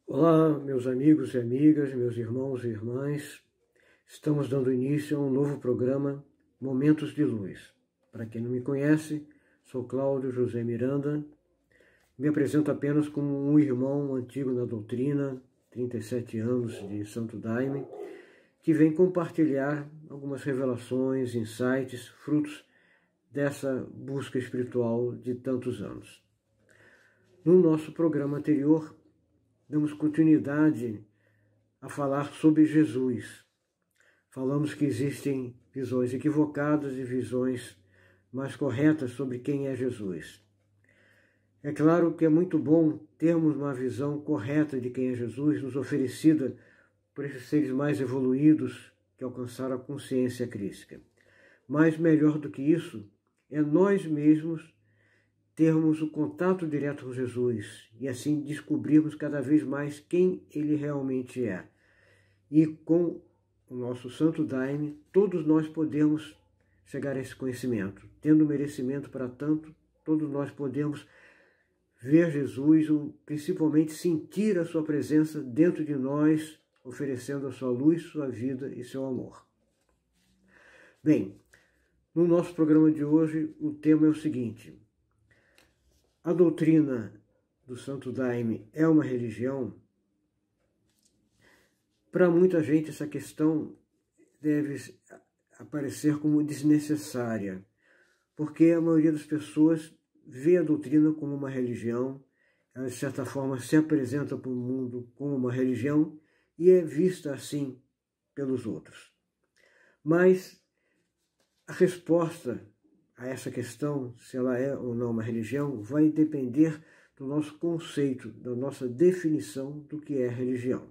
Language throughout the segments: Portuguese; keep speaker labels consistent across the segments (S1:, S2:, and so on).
S1: Olá, meus amigos e amigas, meus irmãos e irmãs. Estamos dando início a um novo programa, Momentos de Luz. Para quem não me conhece, sou Cláudio José Miranda. Me apresento apenas como um irmão antigo na doutrina, 37 anos de Santo Daime, que vem compartilhar algumas revelações, insights, frutos dessa busca espiritual de tantos anos. No nosso programa anterior, damos continuidade a falar sobre Jesus. Falamos que existem visões equivocadas e visões mais corretas sobre quem é Jesus. É claro que é muito bom termos uma visão correta de quem é Jesus, nos oferecida por esses seres mais evoluídos que alcançaram a consciência crística. Mas melhor do que isso, é nós mesmos termos o contato direto com Jesus e assim descobrirmos cada vez mais quem ele realmente é. E com o nosso Santo Daime, todos nós podemos chegar a esse conhecimento. Tendo merecimento para tanto, todos nós podemos ver Jesus, ou principalmente sentir a sua presença dentro de nós, oferecendo a sua luz, sua vida e seu amor. Bem, no nosso programa de hoje, o tema é o seguinte: a doutrina do Santo Daime é uma religião? Para muita gente, essa questão deve aparecer como desnecessária, porque a maioria das pessoas vê a doutrina como uma religião, ela de certa forma se apresenta para o mundo como uma religião e é vista assim pelos outros. Mas a resposta a essa questão, se ela é ou não uma religião, vai depender do nosso conceito, da nossa definição do que é religião.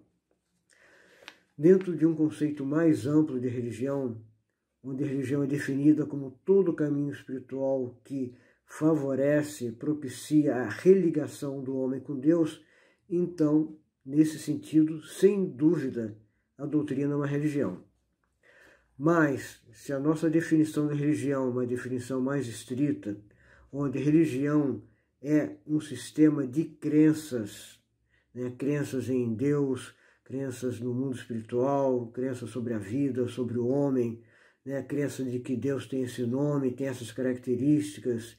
S1: Dentro de um conceito mais amplo de religião, onde a religião é definida como todo caminho espiritual que favorece, propicia a religação do homem com Deus, então, nesse sentido, sem dúvida, a doutrina é uma religião. Mas, se a nossa definição de religião é uma definição mais estrita, onde religião é um sistema de crenças, crenças em Deus, crenças no mundo espiritual, crenças sobre a vida, sobre o homem, crença de que Deus tem esse nome, tem essas características,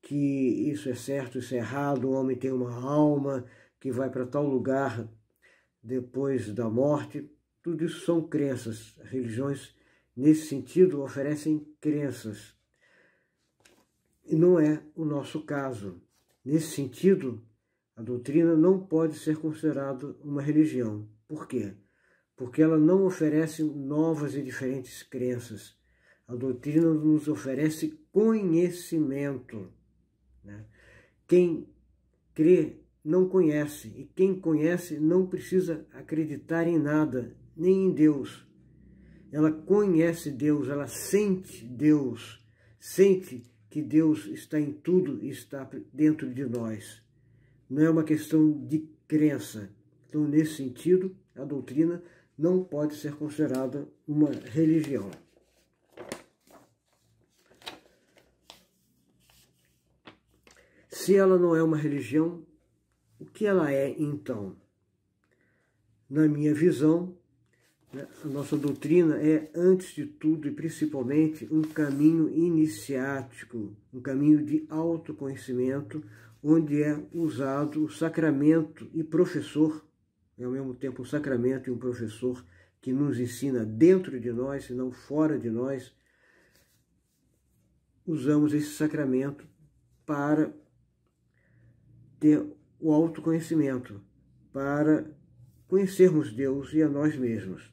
S1: que isso é certo, isso é errado, o homem tem uma alma que vai para tal lugar depois da morte. Tudo isso são crenças. As religiões, nesse sentido, oferecem crenças. E não é o nosso caso. Nesse sentido, a doutrina não pode ser considerada uma religião. Por quê? Porque ela não oferece novas e diferentes crenças. A doutrina nos oferece conhecimento. Quem crê não conhece, e quem conhece não precisa acreditar em nada, nem em Deus. Ela conhece Deus, ela sente Deus, sente que Deus está em tudo e está dentro de nós. Não é uma questão de crença. Então, nesse sentido, a doutrina não pode ser considerada uma religião. Se ela não é uma religião, o que ela é então? Na minha visão, a nossa doutrina é, antes de tudo e principalmente, um caminho iniciático, um caminho de autoconhecimento, onde é usado o sacramento e professor, ao mesmo tempo um sacramento e um professor que nos ensina dentro de nós e não fora de nós. Usamos esse sacramento para ter o autoconhecimento, para conhecermos Deus e a nós mesmos.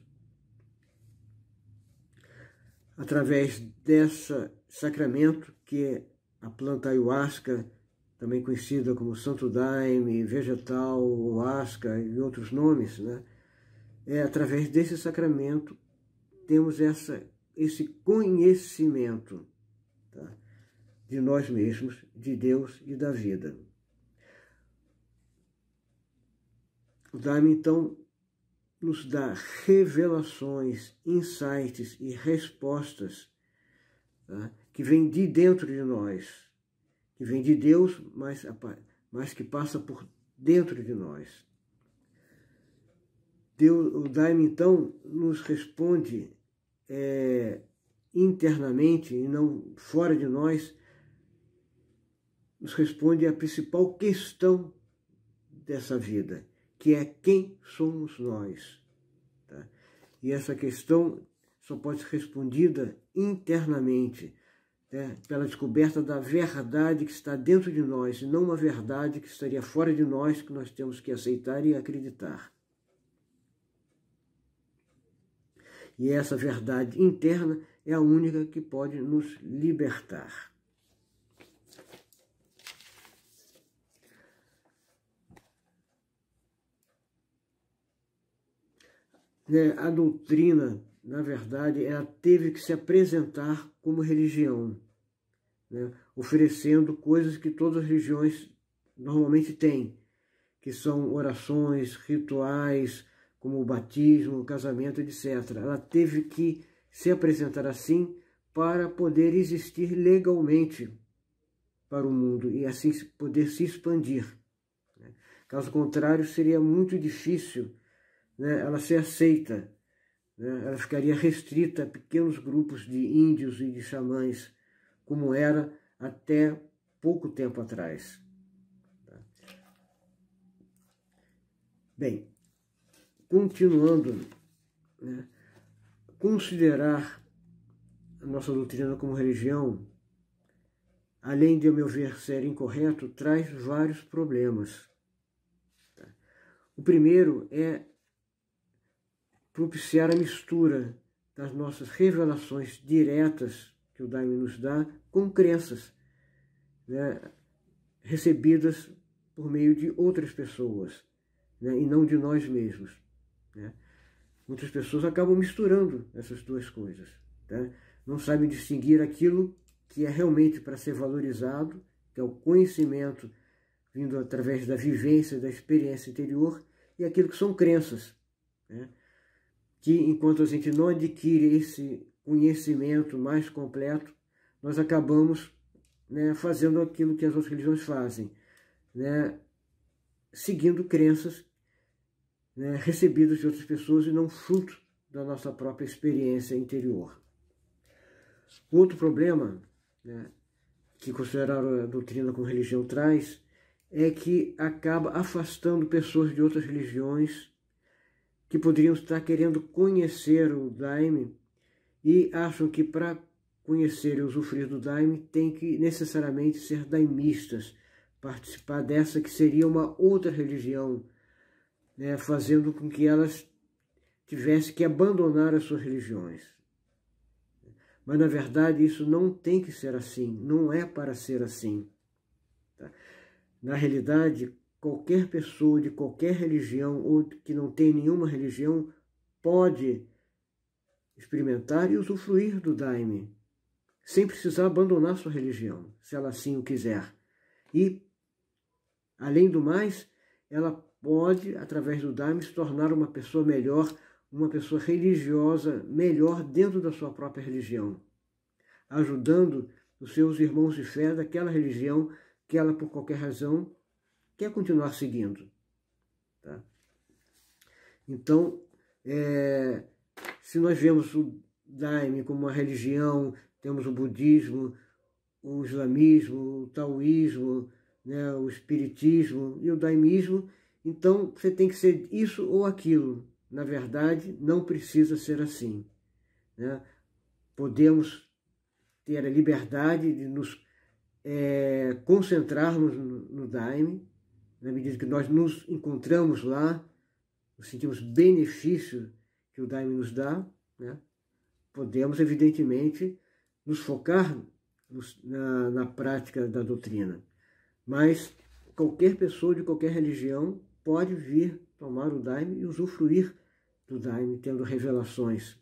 S1: Através desse sacramento, que é a planta ayahuasca, também conhecida como Santo Daime, vegetal, ayahuasca e outros nomes, através desse sacramento temos esse conhecimento de nós mesmos, de Deus e da vida. O Daime, então, nos dá revelações, insights e respostas, tá? Que vêm de dentro de nós, que vem de Deus, mas que passa por dentro de nós. Deus, o Daime, então, nos responde internamente e não fora de nós, nos responde a principal questão dessa vida, que é quem somos nós. Tá? E essa questão só pode ser respondida internamente, né, pela descoberta da verdade que está dentro de nós, e não uma verdade que estaria fora de nós, que nós temos que aceitar e acreditar. E essa verdade interna é a única que pode nos libertar. A doutrina, na verdade, ela teve que se apresentar como religião, né, oferecendo coisas que todas as religiões normalmente têm, que são orações, rituais, como o batismo, o casamento, etc. Ela teve que se apresentar assim para poder existir legalmente para o mundo e assim poder se expandir. Caso contrário, seria muito difícil, né, ela ser aceita, né? Ela ficaria restrita a pequenos grupos de índios e de xamãs, como era até pouco tempo atrás. Bem, continuando, né, considerar a nossa doutrina como religião, além de, a meu ver, ser incorreto, traz vários problemas. O primeiro é propiciar a mistura das nossas revelações diretas que o Daime nos dá com crenças, né, recebidas por meio de outras pessoas, né, e não de nós mesmos. Né? Muitas pessoas acabam misturando essas duas coisas. Tá? Não sabem distinguir aquilo que é realmente para ser valorizado, que é o conhecimento vindo através da vivência, da experiência interior, e aquilo que são crenças, né? Que enquanto a gente não adquire esse conhecimento mais completo, nós acabamos, né, fazendo aquilo que as outras religiões fazem, né, seguindo crenças, né, recebidas de outras pessoas e não fruto da nossa própria experiência interior. Outro problema, né, que considerar a doutrina como religião traz é que acaba afastando pessoas de outras religiões que poderiam estar querendo conhecer o Daime e acham que para conhecer e usufruir do Daime tem que necessariamente ser daimistas, participar dessa que seria uma outra religião, né, fazendo com que elas tivessem que abandonar as suas religiões. Mas, na verdade, isso não tem que ser assim, não é para ser assim. Tá? Na realidade, qualquer pessoa de qualquer religião ou que não tem nenhuma religião pode experimentar e usufruir do Daime, sem precisar abandonar sua religião, se ela assim o quiser. E, além do mais, ela pode, através do Daime, se tornar uma pessoa melhor, uma pessoa religiosa melhor dentro da sua própria religião, ajudando os seus irmãos de fé daquela religião que ela, por qualquer razão, quer continuar seguindo. Tá? Então, se nós vemos o Daime como uma religião, temos o budismo, o islamismo, o taoísmo, né, o espiritismo e o daimismo, então você tem que ser isso ou aquilo. Na verdade, não precisa ser assim. Né? Podemos ter a liberdade de nos concentrarmos no Daime, na medida que nós nos encontramos lá, sentimos benefício que o Daime nos dá, né? Podemos, evidentemente, nos focar na prática da doutrina. Mas qualquer pessoa de qualquer religião pode vir tomar o Daime e usufruir do Daime, tendo revelações,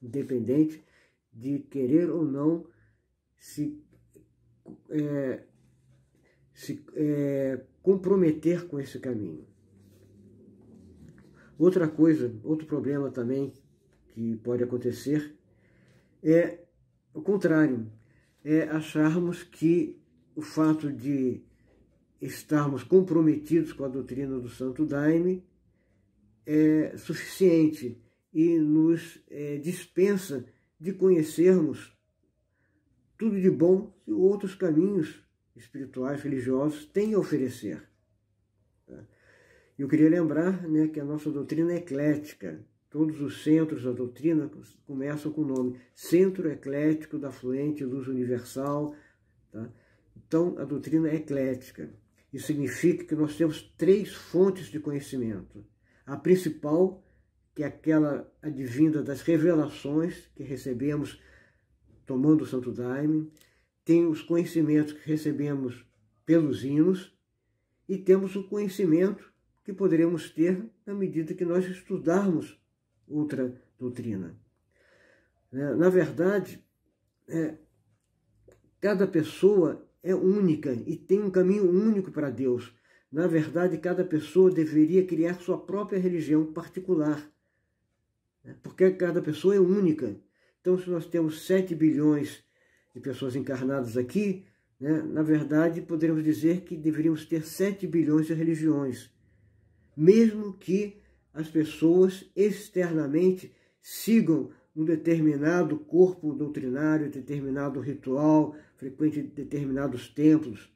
S1: independente de querer ou não se comprometer com esse caminho. Outra coisa, outro problema também que pode acontecer é o contrário, é acharmos que o fato de estarmos comprometidos com a doutrina do Santo Daime é suficiente e nos dispensa de conhecermos tudo de bom que outros caminhos espirituais, religiosos têm a oferecer. Eu queria lembrar, né, que a nossa doutrina é eclética. Todos os centros da doutrina começam com o nome Centro Eclético da Fluente Luz Universal. Tá? Então, a doutrina é eclética. Isso significa que nós temos 3 fontes de conhecimento. A principal, que é aquela advinda das revelações que recebemos tomando o Santo Daime. Tem os conhecimentos que recebemos pelos hinos. E temos o conhecimento que poderemos ter na medida que nós estudarmos outra doutrina. Na verdade, cada pessoa é única e tem um caminho único para Deus. Na verdade, cada pessoa deveria criar sua própria religião particular, porque cada pessoa é única. Então, se nós temos 7 bilhões de pessoas encarnadas aqui, na verdade, poderíamos dizer que deveríamos ter 7 bilhões de religiões, mesmo que as pessoas externamente sigam um determinado corpo doutrinário, determinado ritual, frequente determinados templos.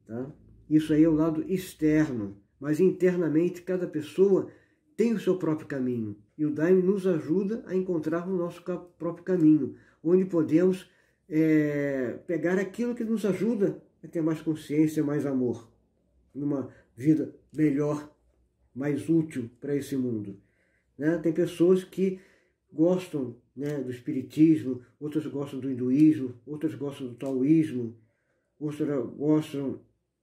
S1: Tá? Isso aí é o lado externo, mas internamente cada pessoa tem o seu próprio caminho. E o Daime nos ajuda a encontrar o nosso próprio caminho, onde podemos pegar aquilo que nos ajuda a ter mais consciência, mais amor, numa vida melhor, mais útil para esse mundo. Tem pessoas que gostam do espiritismo, outras gostam do hinduísmo, outras gostam do taoísmo, outras gostam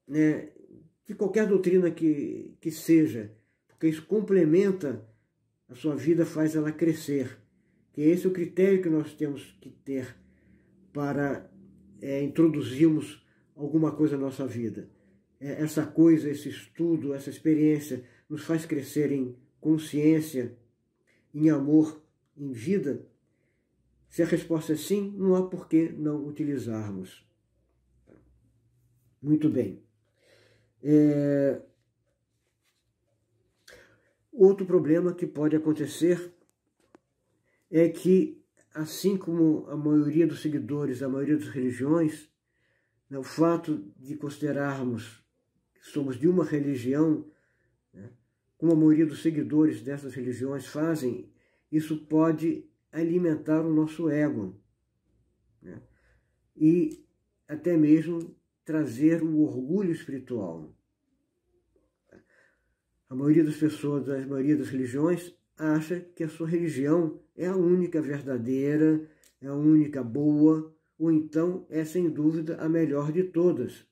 S1: de qualquer doutrina que seja, porque isso complementa a sua vida, faz ela crescer. Que esse é o critério que nós temos que ter para introduzirmos alguma coisa na nossa vida. Essa coisa, esse estudo, essa experiência nos faz crescer em consciência, em amor, em vida? Se a resposta é sim, não há por que não utilizarmos. Muito bem. Outro problema que pode acontecer é que, assim como a maioria dos seguidores, a maioria das religiões, o fato de considerarmos que somos de uma religião, como a maioria dos seguidores dessas religiões fazem, isso pode alimentar o nosso ego, e até mesmo trazer um orgulho espiritual. A maioria das pessoas, a maioria das religiões, acha que a sua religião é a única verdadeira, é a única boa, ou então é, sem dúvida, a melhor de todas.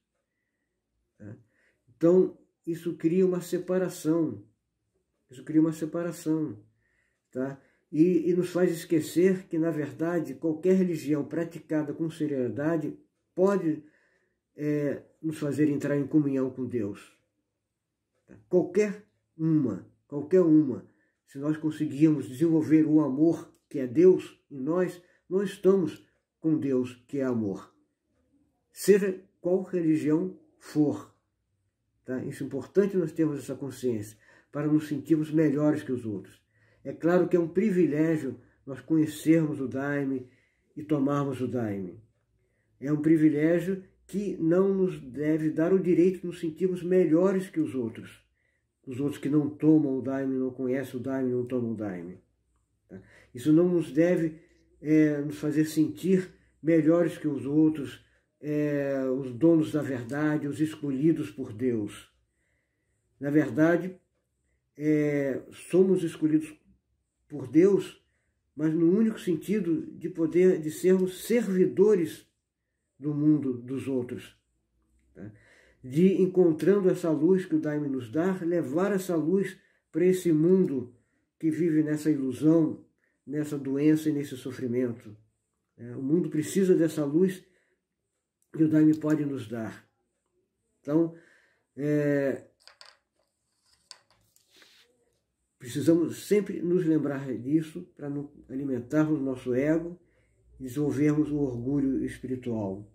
S1: Então, isso cria uma separação. Tá? E nos faz esquecer que, na verdade, qualquer religião praticada com seriedade pode nos fazer entrar em comunhão com Deus. Tá? Qualquer uma. Se nós conseguirmos desenvolver o amor que é Deus em nós, nós estamos com Deus que é amor. Seja qual religião for. Tá? Isso é importante nós termos essa consciência, para nos sentirmos melhores que os outros. É claro que é um privilégio nós conhecermos o Daime e tomarmos o Daime. É um privilégio que não nos deve dar o direito de nos sentirmos melhores que os outros. Os outros que não tomam o Daime, não conhecem o Daime, não tomam o Daime. Tá? Isso não nos deve nos fazer sentir melhores que os outros, os donos da verdade, os escolhidos por Deus. Na verdade, somos escolhidos por Deus, mas no único sentido de sermos servidores do mundo dos outros. Tá? De, encontrando essa luz que o Daime nos dá, levar essa luz para esse mundo que vive nessa ilusão, nessa doença e nesse sofrimento. O mundo precisa dessa luz que o Daime pode nos dar. Então, precisamos sempre nos lembrar disso para não alimentarmos o nosso ego e desenvolvermos o orgulho espiritual.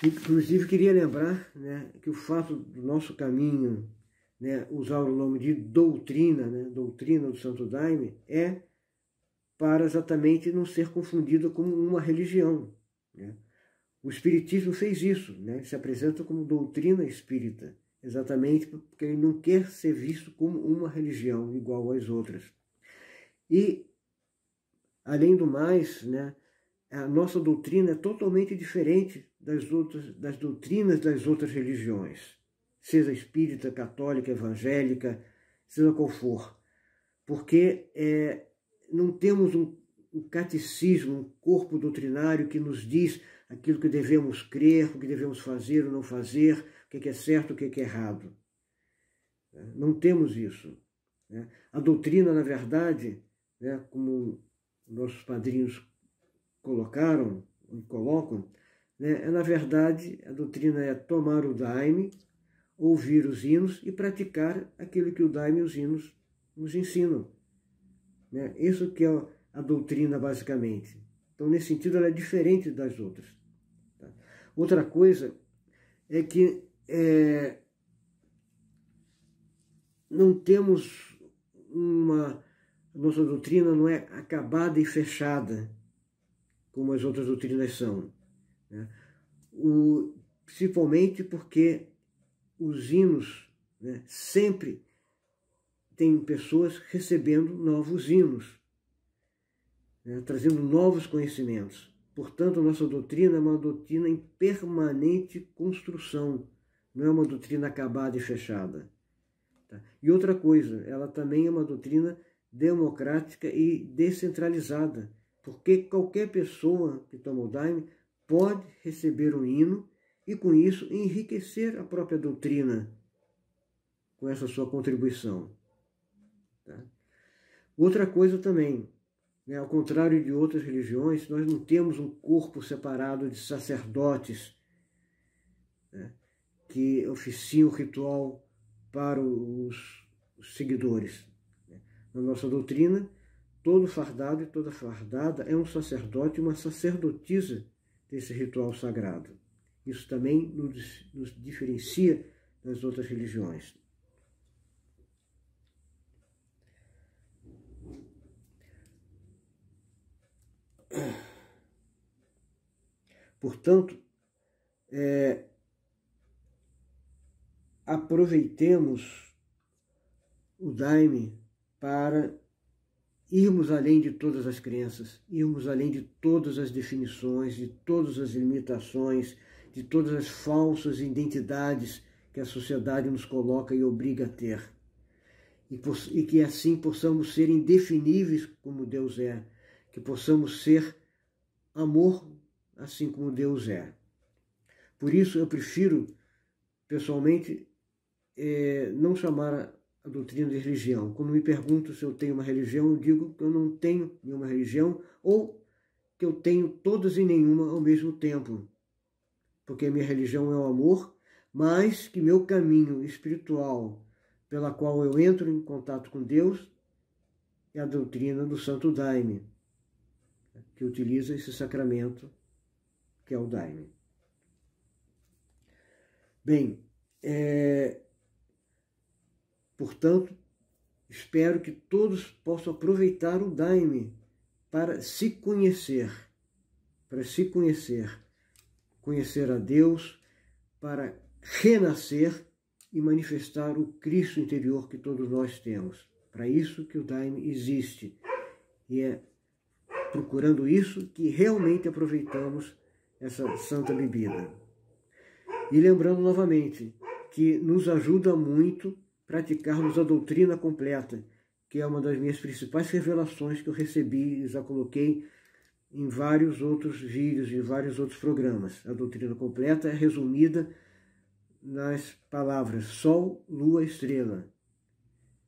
S1: Inclusive, queria lembrar, né, que o fato do nosso caminho, né, usar o nome de doutrina, né, doutrina do Santo Daime, é para exatamente não ser confundida com uma religião. Né? O Espiritismo fez isso, né? Se apresenta como doutrina espírita, exatamente porque ele não quer ser visto como uma religião igual às outras. E, além do mais, né, a nossa doutrina é totalmente diferente das doutrinas das outras religiões, seja espírita, católica, evangélica, seja qual for, porque não temos um catecismo, um corpo doutrinário que nos diz aquilo que devemos crer, o que devemos fazer ou não fazer, o que é certo, o que é errado. Não temos isso. A doutrina, na verdade, como nossos padrinhos colocam, na verdade, a doutrina é tomar o Daime, ouvir os hinos e praticar aquilo que o Daime e os hinos nos ensinam. Isso que é a doutrina, basicamente. Então, nesse sentido, ela é diferente das outras. Outra coisa é que não temos a nossa doutrina não é acabada e fechada, como as outras doutrinas são. Principalmente porque os hinos, sempre tem pessoas recebendo novos hinos, trazendo novos conhecimentos. Portanto, a nossa doutrina é uma doutrina em permanente construção, não é uma doutrina acabada e fechada. E outra coisa, ela também é uma doutrina democrática e descentralizada, porque qualquer pessoa que toma o Daime pode receber um hino e, com isso, enriquecer a própria doutrina com essa sua contribuição. Outra coisa também, ao contrário de outras religiões, nós não temos um corpo separado de sacerdotes que oficiam o ritual para os seguidores. Na nossa doutrina, todo fardado e toda fardada é um sacerdote e uma sacerdotisa desse ritual sagrado. Isso também nos diferencia das outras religiões. Portanto, aproveitemos o Daime para irmos além de todas as crenças, irmos além de todas as definições, de todas as limitações, de todas as falsas identidades que a sociedade nos coloca e obriga a ter. E que assim possamos ser indefiníveis como Deus é, que possamos ser amor assim como Deus é. Por isso eu prefiro, pessoalmente, não chamar a doutrina de religião. Quando me perguntam se eu tenho uma religião, eu digo que eu não tenho nenhuma religião ou que eu tenho todas e nenhuma ao mesmo tempo. Porque a minha religião é o amor, mas que meu caminho espiritual pela qual eu entro em contato com Deus é a doutrina do Santo Daime, que utiliza esse sacramento que é o Daime. Bem, portanto, espero que todos possam aproveitar o Daime para se conhecer, conhecer a Deus, para renascer e manifestar o Cristo interior que todos nós temos. Para isso que o Daime existe. E é procurando isso que realmente aproveitamos essa santa bebida. E lembrando novamente que nos ajuda muito praticarmos a doutrina completa, que é uma das minhas principais revelações que eu recebi e já coloquei em vários outros vídeos e vários outros programas. A doutrina completa é resumida nas palavras Sol, Lua, Estrela,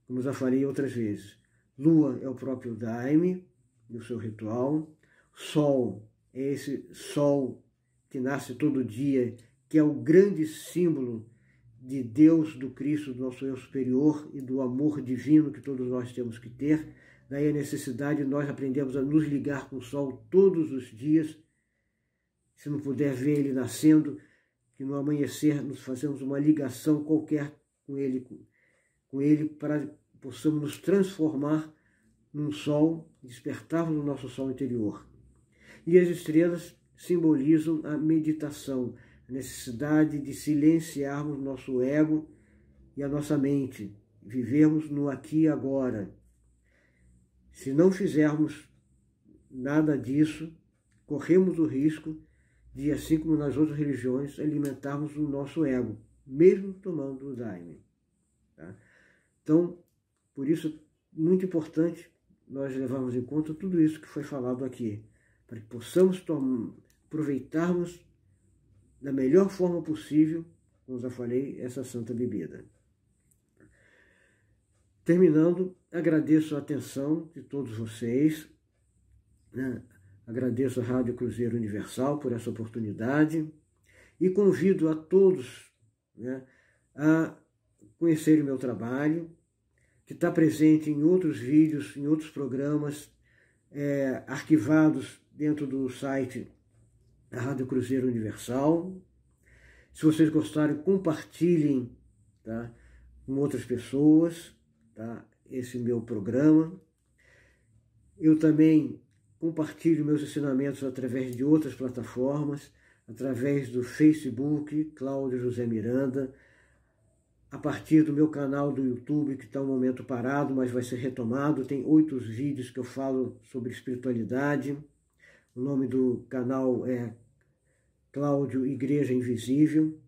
S1: como já falei outras vezes. Lua é o próprio Daime, do seu ritual. Sol é esse sol que nasce todo dia, que é o grande símbolo de Deus, do Cristo, do nosso eu superior e do amor divino que todos nós temos que ter. Daí a necessidade de nós aprendermos a nos ligar com o sol todos os dias. Se não puder ver ele nascendo, que no amanhecer nos fazemos uma ligação qualquer com ele para que possamos nos transformar num sol, despertarmos o nosso sol interior. E as estrelas simbolizam a meditação, a necessidade de silenciarmos nosso ego e a nossa mente, vivermos no aqui e agora. Se não fizermos nada disso, corremos o risco de, assim como nas outras religiões, alimentarmos o nosso ego, mesmo tomando o Daime. Tá? Então, por isso, muito importante nós levarmos em conta tudo isso que foi falado aqui, para que possamos aproveitarmos da melhor forma possível, como já falei, essa santa bebida. Terminando, agradeço a atenção de todos vocês, né? Agradeço a Rádio Cruzeiro Universal por essa oportunidade e convido a todos, né, a conhecerem o meu trabalho, que está presente em outros vídeos, em outros programas, arquivados dentro do site da Rádio Cruzeiro Universal. Se vocês gostarem, compartilhem, tá, com outras pessoas, tá, esse meu programa. Eu também compartilho meus ensinamentos através de outras plataformas, através do Facebook, Cláudio José Miranda, a partir do meu canal do YouTube, que está um momento parado, mas vai ser retomado. Tem 8 vídeos que eu falo sobre espiritualidade. O nome do canal é Cláudio Igreja Invisível.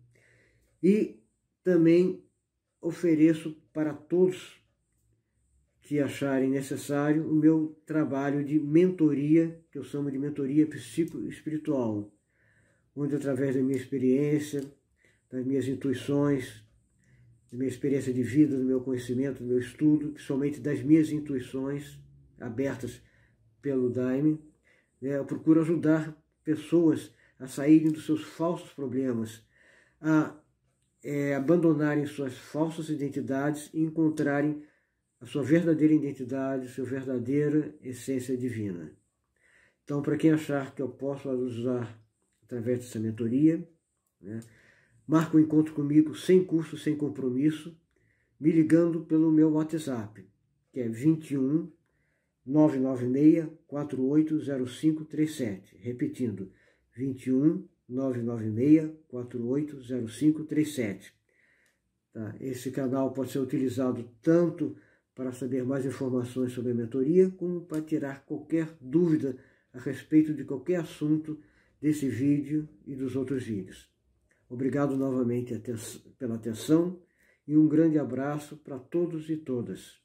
S1: E também ofereço para todos que acharem necessário o meu trabalho de mentoria, que eu chamo de mentoria psicoespiritual, onde através da minha experiência, das minhas intuições, da minha experiência de vida, do meu conhecimento, do meu estudo, principalmente das minhas intuições abertas pelo Daime, né, eu procuro ajudar pessoas a saírem dos seus falsos problemas, a abandonarem suas falsas identidades e encontrarem a sua verdadeira identidade, a sua verdadeira essência divina. Então, para quem achar que eu posso ajudar através dessa mentoria, né, marca um encontro comigo sem custo, sem compromisso, me ligando pelo meu WhatsApp, que é 21 996 480537. Repetindo, 21 996 480537. Tá? Esse canal pode ser utilizado tanto para saber mais informações sobre a mentoria, como para tirar qualquer dúvida a respeito de qualquer assunto desse vídeo e dos outros vídeos. Obrigado novamente pela atenção e um grande abraço para todos e todas.